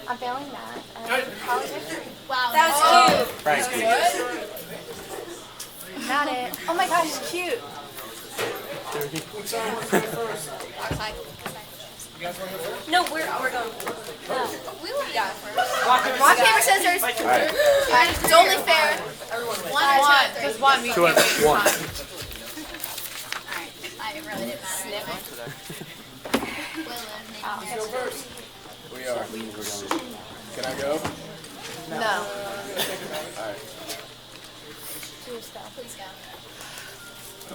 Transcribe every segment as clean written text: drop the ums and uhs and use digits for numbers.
I'm failing math. College history. Wow. That was cute. Right. Not it. Oh my gosh, cute. Which side wants to go first? Outside. You guys want to go first? No, we're going. We would go first. Rock, paper, scissors. Alright, it's only fair. One. Just one. We Two and one. Alright, it really didn't matter. Who's go first? We are. Can I go? No. Alright. Please go.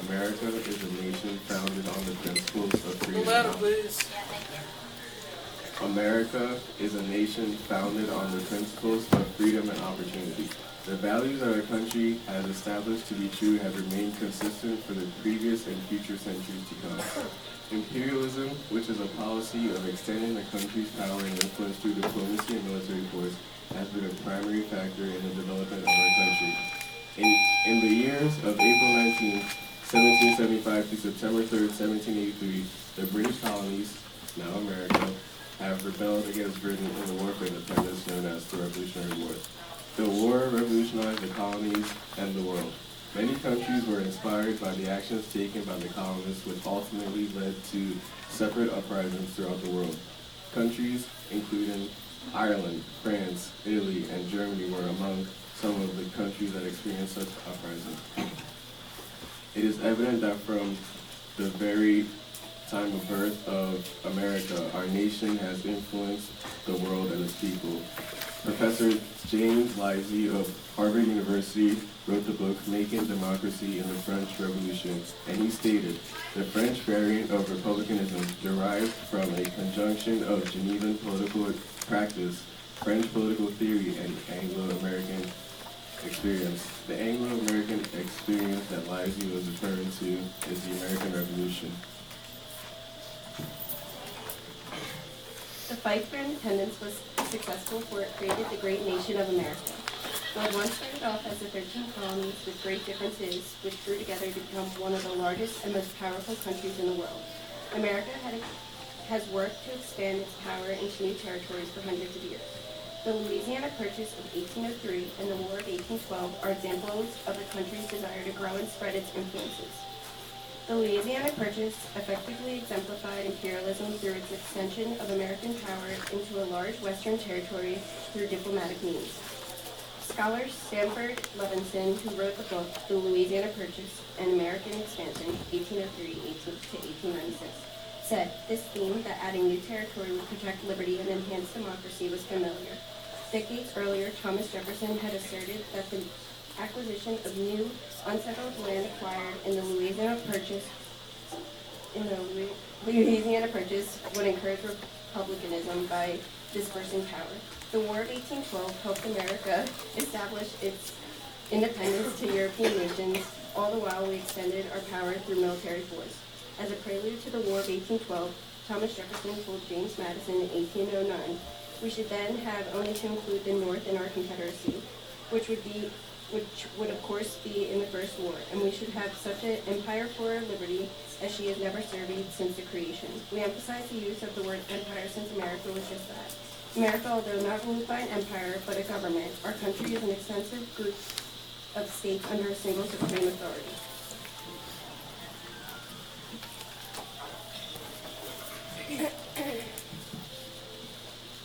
America is a nation founded on the principles of freedom. Louder, please. Yeah, thank you. America is a nation founded on the principles of freedom and opportunity. The values our country has established to be true have remained consistent for the previous and future centuries to come. Imperialism, which is a policy of extending the country's power and influence through diplomacy and military force, has been a primary factor in the development of our country. In the years of April 19, 1775 to September 3, 1783, the British colonies, now America, have rebelled against Britain in the War for Independence known as the Revolutionary War. The war revolutionized the colonies and the world. Many countries were inspired by the actions taken by the colonists, which ultimately led to separate uprisings throughout the world. Countries including Ireland, France, Italy, and Germany were among some of the countries that experienced such uprisings. It is evident that from the very time of birth of America, our nation has influenced the world and its people. Professor James Livesey of Harvard University wrote the book Making Democracy in the French Revolution, and he stated, the French variant of republicanism derived from a conjunction of Genevan political practice, French political theory, and Anglo-American experience. The Anglo-American experience that Livesey was referring to is the American Revolution. The fight for independence was successful, for it created the great nation of America. What once started off as the 13 colonies with great differences, which grew together to become one of the largest and most powerful countries in the world. America has worked to expand its power into new territories for hundreds of years. The Louisiana Purchase of 1803 and the War of 1812 are examples of the country's desire to grow and spread its influences. The Louisiana Purchase effectively exemplified imperialism through its extension of American power into a large western territory through diplomatic means. Scholar Sanford Levinson, who wrote the book The Louisiana Purchase and American Expansion, 1803 to 1896, said this theme that adding new territory would protect liberty and enhance democracy was familiar. Decades earlier, Thomas Jefferson had asserted that the acquisition of new unsettled land acquired in the Louisiana Purchase would encourage republicanism by dispersing power. The War of 1812 helped America establish its independence to European nations, all the while we extended our power through military force. As a prelude to the War of 1812, Thomas Jefferson told James Madison in 1809, we should then have only to include the North in our Confederacy, which would of course be in the First War, and we should have such an empire for our liberty as she has never surveyed since the creation. We emphasize the use of the word empire since America was just that. America, although not ruled by an empire, but a government, our country is an extensive group of states under a single supreme authority.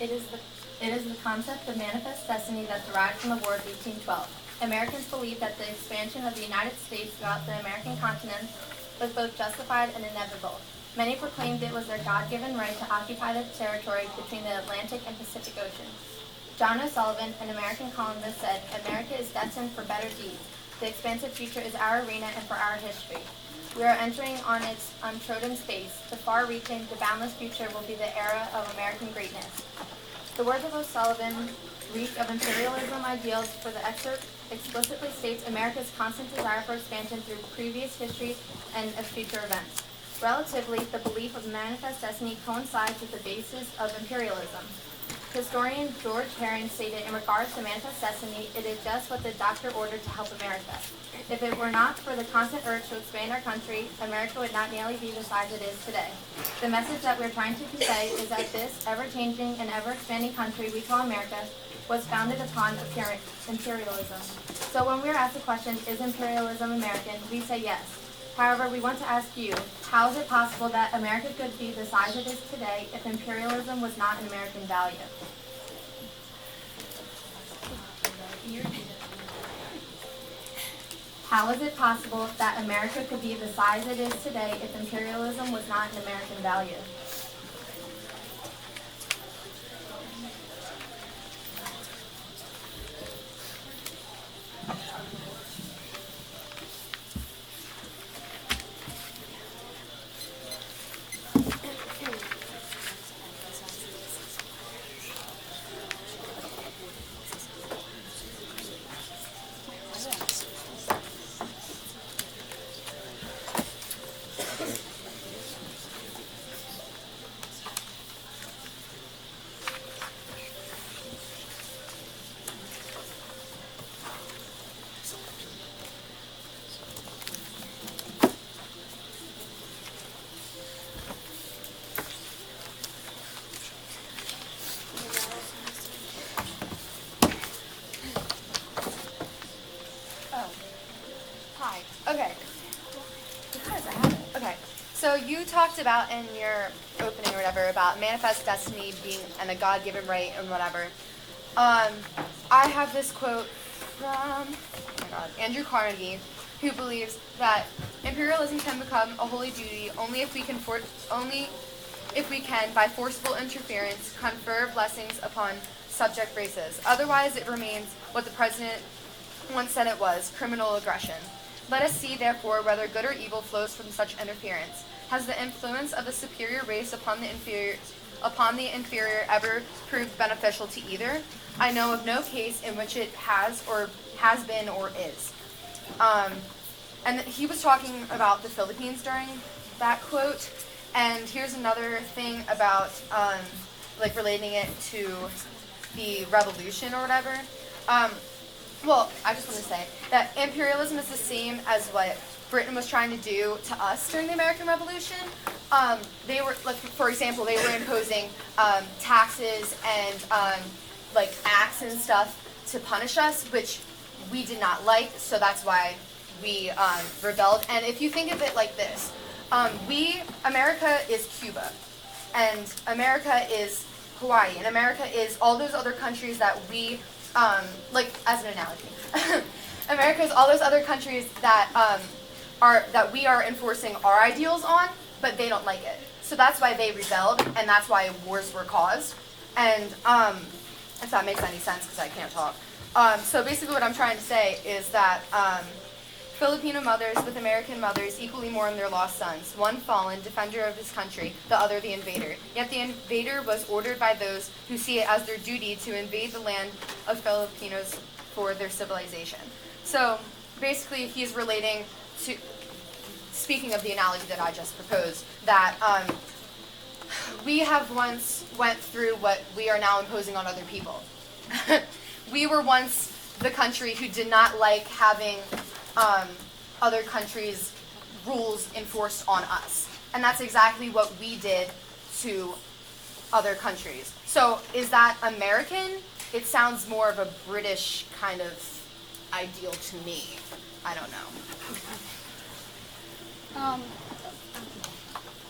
It is the concept of manifest destiny that derived from the War of 1812. Americans believed that the expansion of the United States throughout the American continent was both justified and inevitable. Many proclaimed it was their God-given right to occupy the territory between the Atlantic and Pacific Oceans. John O'Sullivan, an American columnist, said, America is destined for better deeds. The expansive future is our arena and for our history. We are entering on its untrodden space. The far-reaching, the boundless future will be the era of American greatness. The words of O'Sullivan reek of imperialism ideals, for the excerpt explicitly states America's constant desire for expansion through previous history and of future events. Relatively, the belief of manifest destiny coincides with the basis of imperialism. Historian George Herring stated in regards to Manifest Destiny, it is just what the doctor ordered to help America. If it were not for the constant urge to expand our country, America would not nearly be the size it is today. The message that we're trying to convey is that this ever-changing and ever-expanding country we call America was founded upon imperialism. So when we're asked the question, is imperialism American, we say yes. However, we want to ask you, how is it possible that America could be the size it is today if imperialism was not an American value? How is it possible that America could be the size it is today if imperialism was not an American value? Hi. Okay. Because I haven't. Okay. So you talked about in your opening or whatever about manifest destiny being and a God-given right and whatever. I have this quote from Andrew Carnegie, who believes that imperialism can become a holy duty only if we can by forcible interference confer blessings upon subject races. Otherwise, it remains what the president once said it was: criminal aggression. Let us see, therefore, whether good or evil flows from such interference. Has the influence of the superior race upon the inferior ever proved beneficial to either? I know of no case in which it has been or is. And he was talking about the Philippines during that quote. And here's another thing about relating it to the revolution or whatever. Well, I just want to say that imperialism is the same as what Britain was trying to do to us during the American Revolution. They were, for example, they were imposing taxes and acts and stuff to punish us, which we did not like. So that's why we rebelled. And if you think of it like this, America is Cuba, and America is Hawaii, and America is all those other countries that we. As an analogy, America is all those other countries that that we are enforcing our ideals on, but they don't like it. So that's why they rebelled, and that's why wars were caused. And if that makes any sense, because I can't talk. So basically, what I'm trying to say is that Filipino mothers with American mothers equally mourn their lost sons, one fallen, defender of his country, the other the invader. Yet the invader was ordered by those who see it as their duty to invade the land of Filipinos for their civilization. So basically he's relating to, speaking of the analogy that I just proposed, that we have once went through what we are now imposing on other people. We were once the country who did not like having other countries' rules enforced on us. And that's exactly what we did to other countries. So is that American? It sounds more of a British kind of ideal to me. I don't know.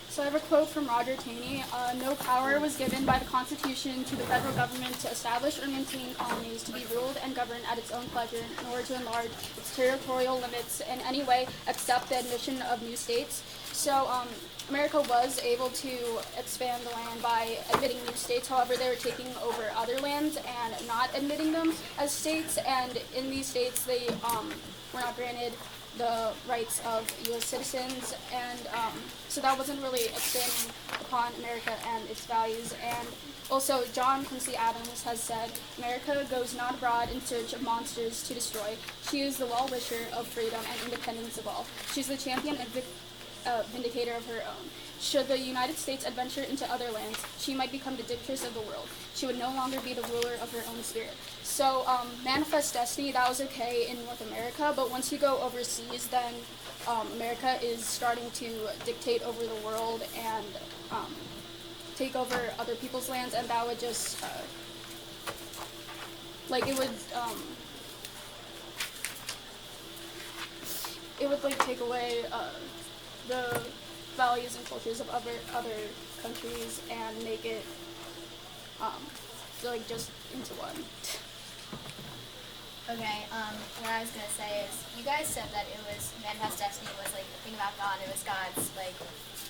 So I have a quote from Roger Taney. No power was given by the Constitution to the federal government to establish or maintain colonies to be ruled and governed at its own pleasure, nor to enlarge its territorial limits in any way except the admission of new states. So America was able to expand the land by admitting new states. However, they were taking over other lands and not admitting them as states. And in these states, they were not granted the rights of U.S. citizens, and so that wasn't really expanding upon America and its values. And also, John Quincy Adams has said, "America goes not abroad in search of monsters to destroy. She is the well-wisher of freedom and independence of all. She's the champion vindicator of her own. Should the United States adventure into other lands, she might become the dictatress of the world. She would no longer be the ruler of her own spirit. So, manifest destiny, that was okay in North America, but once you go overseas, then America is starting to dictate over the world and take over other people's lands, and that would just, it would like take away the values and cultures of other countries and make it like just into one. Okay, what I was gonna say is, you guys said that it was manifest destiny was like the thing about God. It was God's like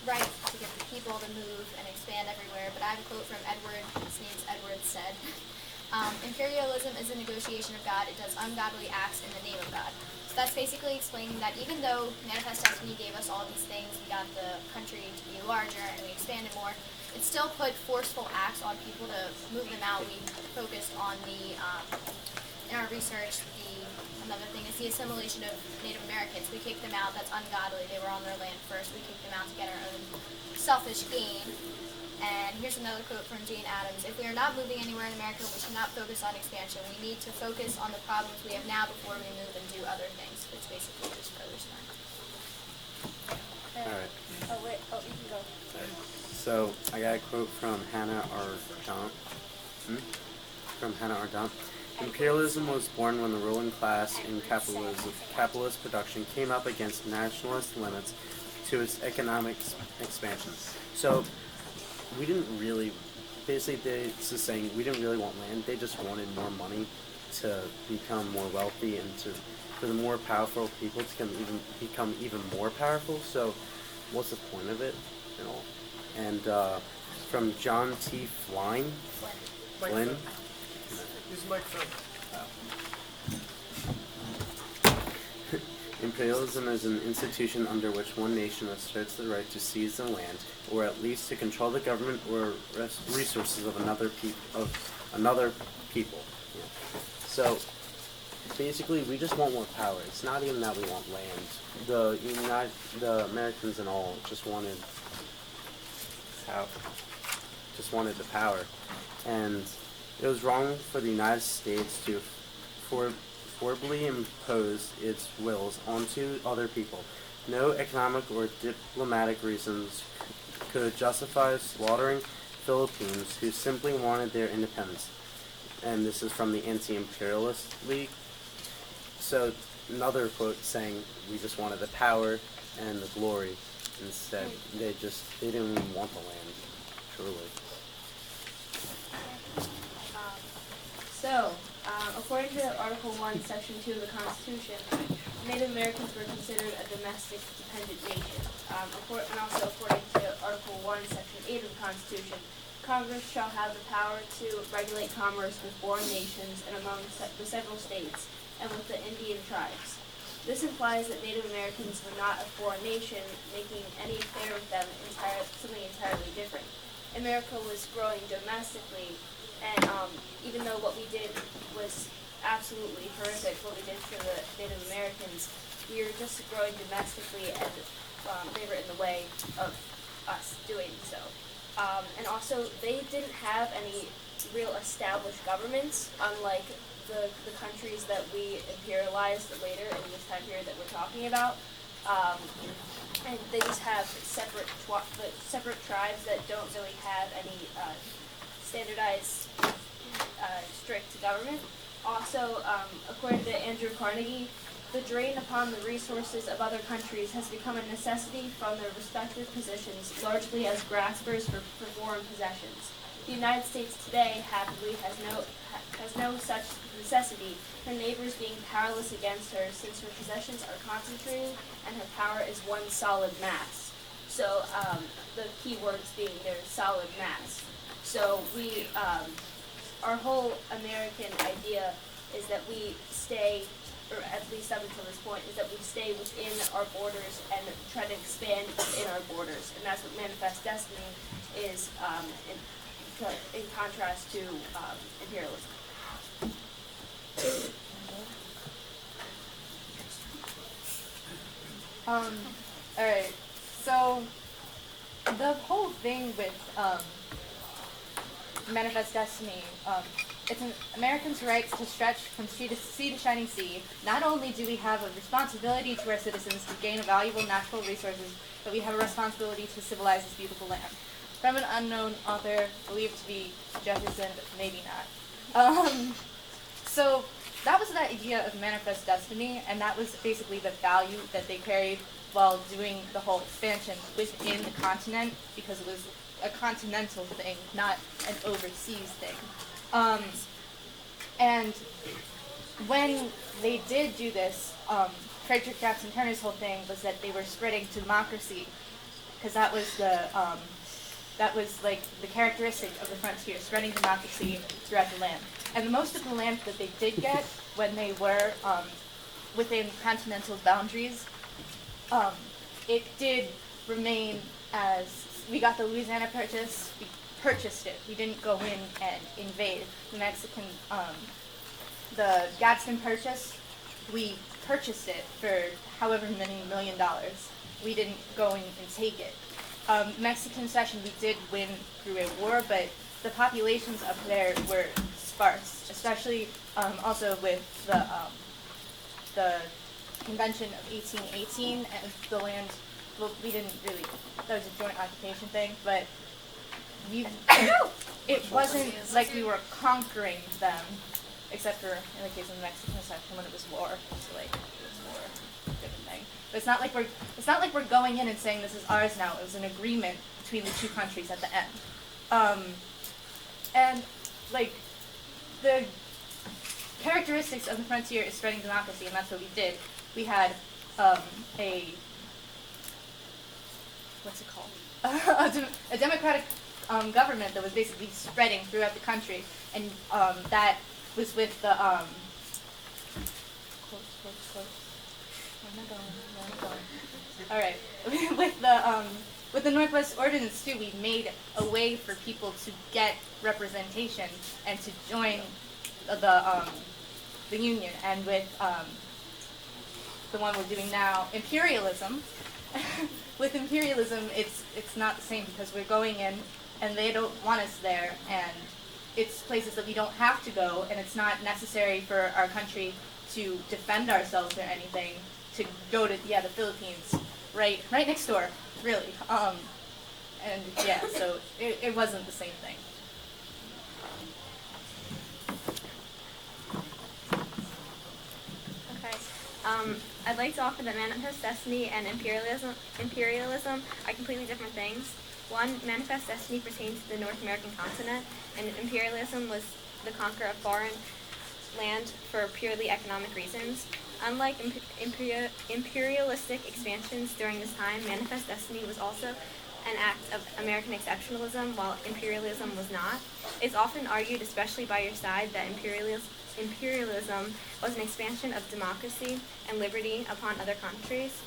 right to get the people to move and expand everywhere. But I have a quote from Edward. His name's Edward said, "Imperialism is a negotiation of God. It does ungodly acts in the name of God." So that's basically explaining that even though manifest destiny gave us all these things, we got the country to be larger and we expanded more, it still put forceful acts on people to move them out. We focused on the in our research, another thing is the assimilation of Native Americans. We kicked them out. That's ungodly. They were on their land first. We kicked them out to get our own selfish gain. And here's another quote from Jane Addams. "If we are not moving anywhere in America, we should not focus on expansion. We need to focus on the problems we have now before we move and do other things," which basically just furthers that. Alright. Oh wait, you can go. So I got a quote from Hannah R. Dant. "Imperialism was born when the ruling class in capitalist production came up against nationalist limits to its economic expansion." So we didn't really, basically it's just saying we didn't really want land. They just wanted more money to become more wealthy and for the more powerful people to become even more powerful. So what's the point of it? You know? And from John T. Flynn. Use the microphone. "Imperialism is an institution under which one nation asserts the right to seize the land, or at least to control the government or resources of another people." Yeah. So basically, we just want more power. It's not even that we want land. The Americans and all just wanted the power, and it was wrong for the United States to forcibly impose its wills onto other people. No economic or diplomatic reasons could justify slaughtering Philippines who simply wanted their independence. And this is from the Anti-Imperialist League. So another quote saying we just wanted the power and the glory instead. They didn't even want the land, truly. According to Article 1, Section 2 of the Constitution, Native Americans were considered a domestic dependent nation. And also according to Article 1, Section 8 of the Constitution, Congress shall have the power to regulate commerce with foreign nations and among the several states and with the Indian tribes. This implies that Native Americans were not a foreign nation, making any affair with them something entirely different. America was growing domestically, and even though what we did was absolutely horrific, what we did for the Native Americans, we were just growing domestically, and they were in the way of us doing so. And also, they didn't have any real established governments, unlike the countries that we imperialized later in this time period that we're talking about. And they just have separate tribes that don't really have any standardized strict government. Also, according to Andrew Carnegie, the drain upon the resources of other countries has become a necessity from their respective positions, largely as graspers for foreign possessions. The United States today, happily, has no such necessity, her neighbors being powerless against her, since her possessions are concentrated and her power is one solid mass. So the key words being their solid mass. So our whole American idea is that we stay, or at least up until this point, is that we stay within our borders and try to expand within our borders. And that's what Manifest Destiny is in contrast to imperialism. Alright, So the whole thing with Manifest Destiny, it's an Americans' rights to stretch from sea to shining sea. Not only do we have a responsibility to our citizens to gain valuable natural resources, but we have a responsibility to civilize this beautiful land. From an unknown author, believed to be Jefferson, but maybe not. So that was the idea of Manifest Destiny, and that was basically the value that they carried while doing the whole expansion within the continent, because it was a continental thing, not an overseas thing. And when they did do this, Frederick Jackson Turner's whole thing was that they were spreading democracy, because that was like the characteristic of the frontier, spreading democracy throughout the land. And most of the land that they did get when they were within continental boundaries, it did remain as, we got the Louisiana Purchase, we purchased it. We didn't go in and invade. The Mexican, the Gadsden Purchase, we purchased it for however many $1 million. We didn't go in and take it. Mexican cession, we did win through a war, but the populations up there were sparse, especially also with the Convention of 1818 and the land. Well, we didn't really. That was a joint occupation thing, but it wasn't like we were conquering them, except for in the case of the Mexican section when it was war. So like it was war, different thing. But it's not like we're going in and saying this is ours now. It was an agreement between the two countries at the end. And like the characteristics of the frontier is spreading democracy, and that's what we did. We had what's it called? A democratic government that was basically spreading throughout the country, and that was with the All right, with the Northwest Ordinance too, we made a way for people to get representation and to join the Union, and with the one we're doing now, imperialism. With imperialism, it's not the same, because we're going in and they don't want us there, and it's places that we don't have to go, and it's not necessary for our country to defend ourselves or anything to go to the Philippines, right next door, really. And yeah, so it wasn't the same thing. Okay. I'd like to offer that Manifest Destiny and imperialism are completely different things. One, Manifest Destiny pertains to the North American continent, and imperialism was the conquer of foreign land for purely economic reasons. Unlike imperialistic expansions during this time, Manifest Destiny was also an act of American exceptionalism, while imperialism was not. It's often argued, especially by your side, that imperialism was an expansion of democracy and liberty upon other countries.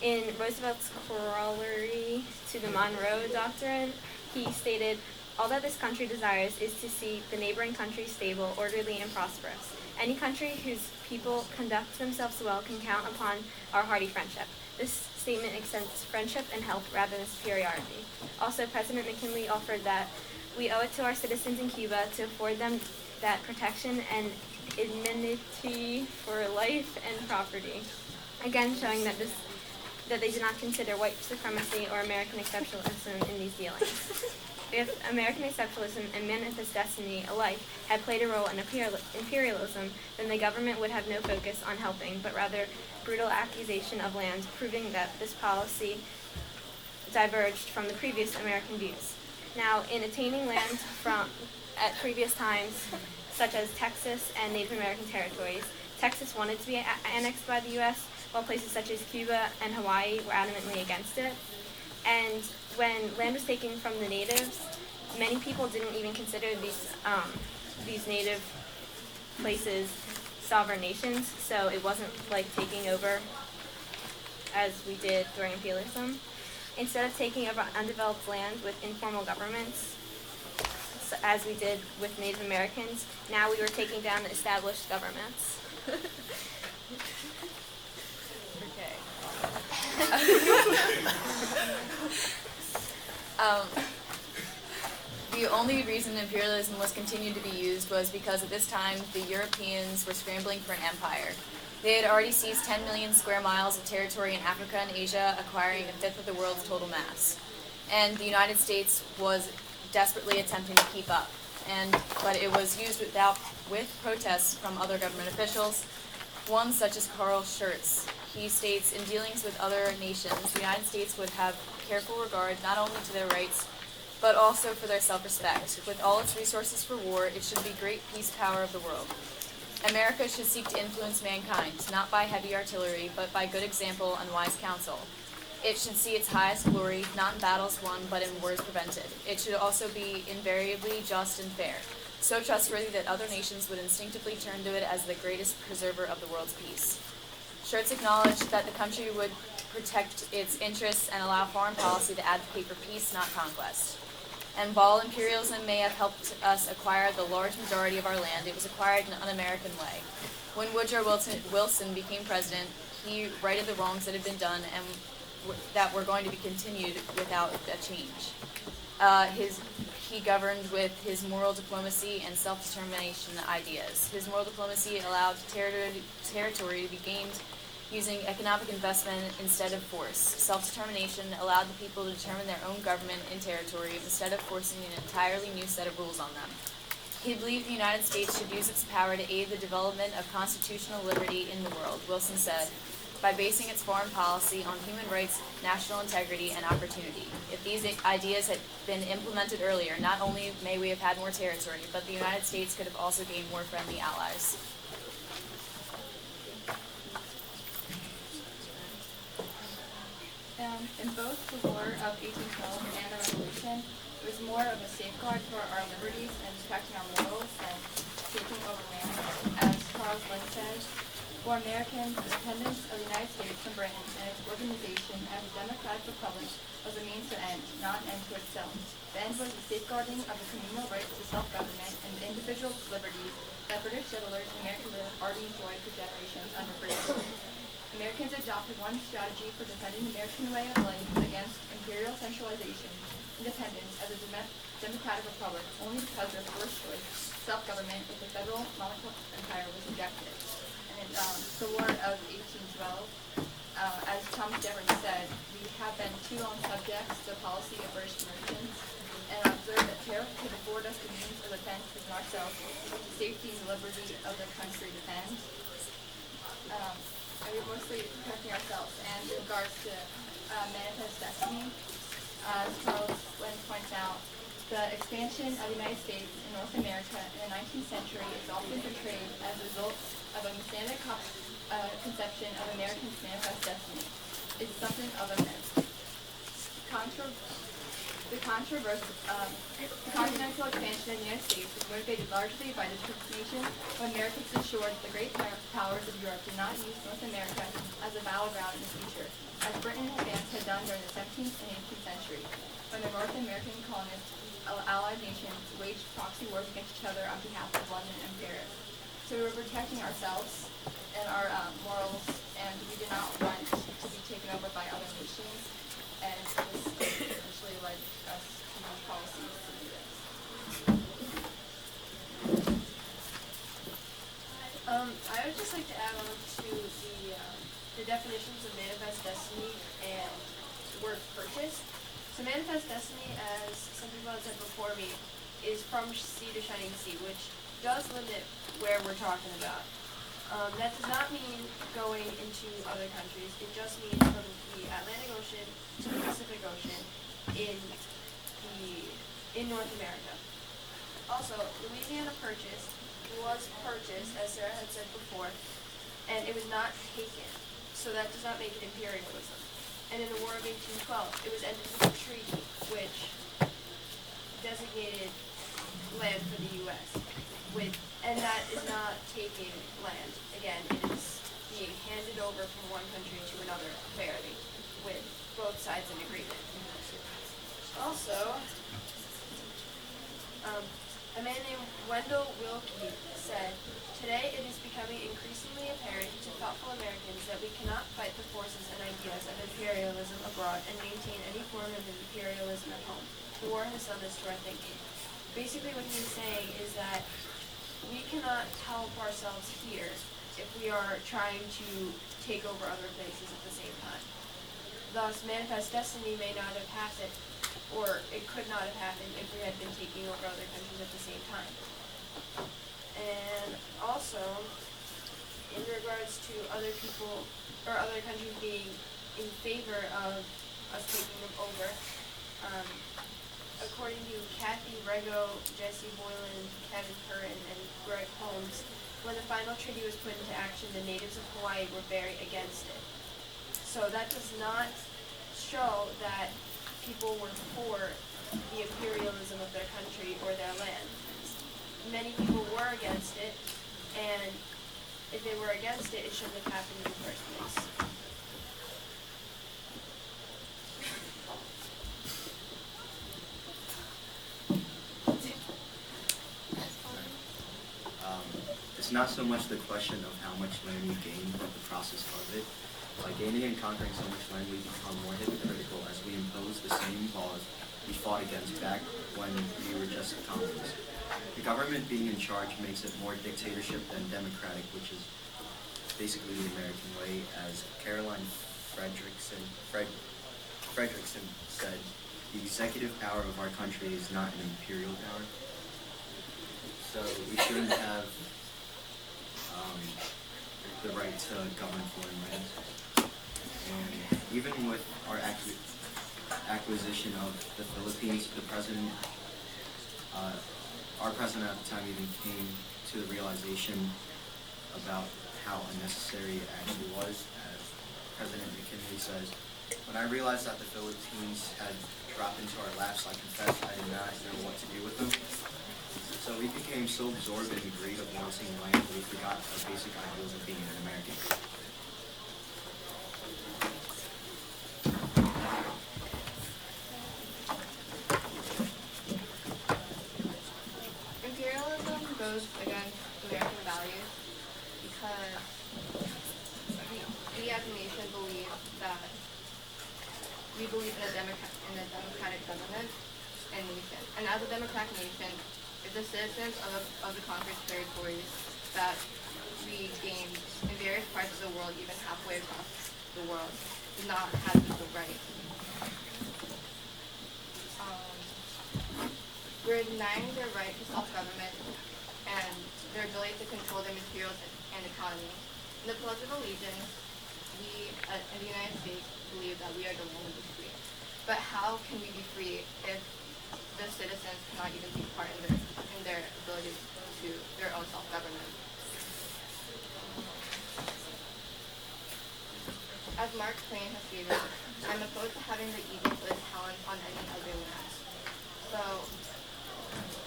In Roosevelt's corollary to the Monroe Doctrine, he stated, "All that this country desires is to see the neighboring country stable, orderly, and prosperous. Any country whose people conduct themselves well can count upon our hearty friendship." This statement extends friendship and help rather than superiority. Also, President McKinley offered that we owe it to our citizens in Cuba to afford them that protection and indemnity for life and property. Again, showing that they did not consider white supremacy or American exceptionalism in these dealings. If American exceptionalism and Manifest Destiny alike had played a role in imperialism, then the government would have no focus on helping, but rather brutal accusation of land, proving that this policy diverged from the previous American views. Now, in attaining land at previous times, such as Texas and Native American territories, Texas wanted to be annexed by the U.S., while places such as Cuba and Hawaii were adamantly against it. And when land was taken from the natives, many people didn't even consider these native places sovereign nations, so it wasn't like taking over as we did during imperialism. Instead of taking over undeveloped land with informal governments, as we did with Native Americans, now we were taking down established governments. Okay. The only reason imperialism was continued to be used was because at this time the Europeans were scrambling for an empire. They had already seized 10 million square miles of territory in Africa and Asia, acquiring a fifth of the world's total mass. And the United States was desperately attempting to keep up. But it was used with protests from other government officials, one such as Carl Schurz. He states, in dealings with other nations, the United States would have careful regard not only to their rights, but also for their self-respect. With all its resources for war, it should be great peace power of the world. America should seek to influence mankind, not by heavy artillery, but by good example and wise counsel. It should see its highest glory, not in battles won, but in wars prevented. It should also be invariably just and fair, so trustworthy that other nations would instinctively turn to it as the greatest preserver of the world's peace. Schurz acknowledged that the country would protect its interests and allow foreign policy to advocate for peace, not conquest. And while imperialism may have helped us acquire the large majority of our land, it was acquired in an un-American way. When Woodrow Wilson became president, he righted the wrongs that had been done and that were going to be continued without a change. He governed with his moral diplomacy and self-determination ideas. His moral diplomacy allowed territory to be gained using economic investment instead of force. Self-determination allowed the people to determine their own government in territory instead of forcing an entirely new set of rules on them. He believed the United States should use its power to aid the development of constitutional liberty in the world, Wilson said, by basing its foreign policy on human rights, national integrity, and opportunity. If these ideas had been implemented earlier, not only may we have had more territory, but the United States could have also gained more friendly allies. In both the War of 1812 and the Revolution, it was more of a safeguard for our liberties and protecting our morals than taking over land. As Charles Lynn says, for Americans, the dependence of the United States from Britain and its organization as a democratic republic was a means to end, not an end to itself. The end was the safeguarding of the communal rights to self-government and the individual liberties that British settlers in America had already enjoyed for generations under British rule. Americans adopted one strategy for defending the American way of life against imperial centralization, independence as a democratic republic, only because their first choice, self-government with the federal monarchical empire, was rejected. And in the War of 1812, as Thomas Jefferson said, we have been too long subjects to the policy of British merchants, and observed that tariff could afford us the means of defense within ourselves, which the safety and liberty of the country depend. And we're mostly protecting ourselves. And in regards to manifest destiny, as Charles Lynn points out, the expansion of the United States in North America in the 19th century is often portrayed as a result of a mistaken conception of Americans' manifest destiny. It's something of a myth. The continental expansion of the United States was motivated largely by the determination of Americans to ensure that the great powers of Europe did not use North America as a battleground in the future, as Britain and France had done during the 17th and 18th century, when the North American colonists, allied nations, waged proxy wars against each other on behalf of London and Paris. So we were protecting ourselves and our morals, and we did not want to be taken over by other nations, and this essentially led us to use policies to do this. I would just like to add on to the definitions of manifest destiny and the word purchase. So manifest destiny, as some people have said before me, is from sea to shining sea, which does limit where we're talking about. That does not mean going into other countries. It just means from the Atlantic Ocean to the Pacific Ocean in North America. Also, Louisiana Purchase was purchased, as Sarah had said before, and it was not taken. So that does not make it imperialism. And in the War of 1812, it was ended with a treaty which designated land for the U.S. And that is not taking land. Again, it is being handed over from one country to another fairly, with both sides in agreement. Also, A man named Wendell Willkie said, "Today it is becoming increasingly apparent to thoughtful Americans that we cannot fight the forces and ideas of imperialism abroad and maintain any form of imperialism at home. The war has done this to our thinking." Basically what he's saying is that we cannot help ourselves here if we are trying to take over other places at the same time. Thus, Manifest Destiny may not have happened, or it could not have happened if we had been taking over other countries at the same time. And also, in regards to other people, or other countries being in favor of us taking them over, according to Kathy Rego, Jesse Boylan, Kevin Curran, and Greg Holmes, when the final treaty was put into action, the natives of Hawaii were very against it. So that does not show that people were for the imperialism of their country or their land. Many people were against it, and if they were against it, it shouldn't have happened in the first place. It's not so much the question of how much land we gain, but the process of it. By gaining and conquering so much land, we become more hypocritical as we impose the same laws we fought against back when we were just colonies. The government being in charge makes it more dictatorship than democratic, which is basically the American way. As Caroline Frederickson said, the executive power of our country is not an imperial power. So we shouldn't have the right to govern foreign lands. And even with our acquisition of the Philippines, our president at the time even came to the realization about how unnecessary it actually was. As President McKinley says, "When I realized that the Philippines had dropped into our laps, I confess I did not know what to do with them." So we became so absorbed in the greed of wanting land, we forgot our basic ideals of being an American. Imperialism goes against American values because we as a nation believe that we believe in a democratic government and nation. And as a democratic nation, if the citizens of the conquered territories that we gained in various parts of the world, even halfway across the world, do not have equal rights. We're denying their right to self-government and their ability to control their materials and economy. In the Pledge of Allegiance, we in the United States believe that we are the land of the free. But how can we be free if the citizens cannot even take part in their ability to their own self-government? As Mark Twain has stated, I'm opposed to having the eagle put his talents on any other land. So,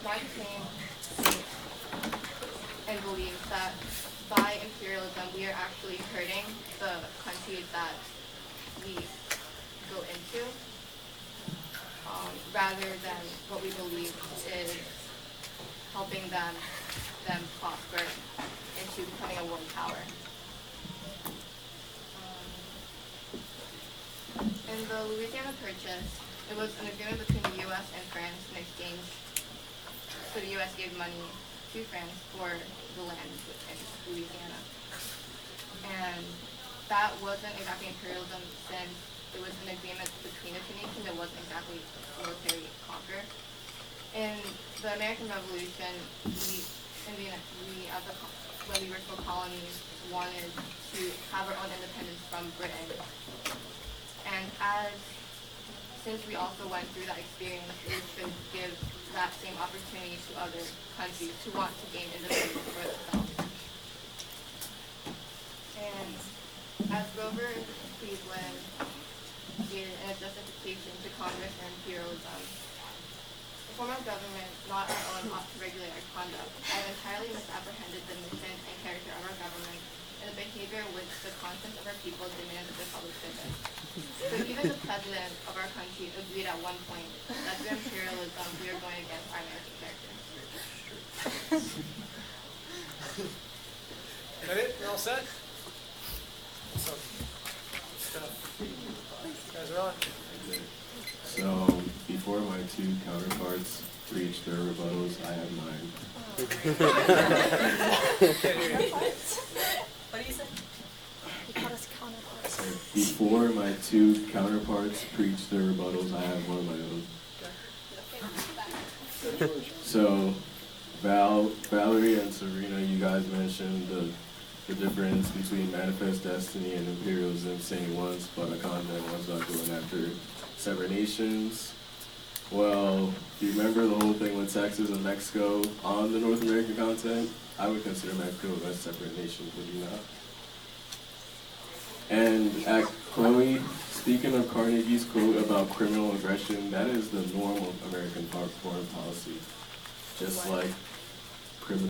Mark Twain states and believes that by imperialism, we are actually hurting the countries that we go into, rather than what we believe is helping them prosper into becoming a world power. In the Louisiana Purchase, it was an agreement between the U.S. and France in exchange. So the U.S. gave money to France for the land in Louisiana. And that wasn't exactly imperialism since it was an agreement between the two nations. It wasn't exactly military conquer. In the American Revolution, when we were still colonies, wanted to have our own independence from Britain. And since we also went through that experience, we should give that same opportunity to other countries who want to gain independence for themselves. And as Grover Cleveland stated in a justification to Congress and imperialism, the form of government, not our own, ought to regulate our conduct. I have entirely misapprehended the mission and character of our government and the behavior which the conscience of our people demands of their public service. So even the president of our country agreed at one point that through imperialism we are going against our American character. that it? We're all set? Awesome. Stuff. You guys are on. So, before my two counterparts preach their rebuttals, I have mine. Can't hear you. What do you say? So, before my two counterparts preach their rebuttals, I have one of my own. So, Valerie and Serena, you guys mentioned the difference between manifest destiny and imperialism, saying one's but a continent, one's not going after separate nations. Well, do you remember the whole thing with Texas and Mexico on the North American continent? I would consider Mexico a separate nation, would you not? And Chloe, speaking of Carnegie's quote about criminal aggression, that is the normal American foreign policy. Just like criminal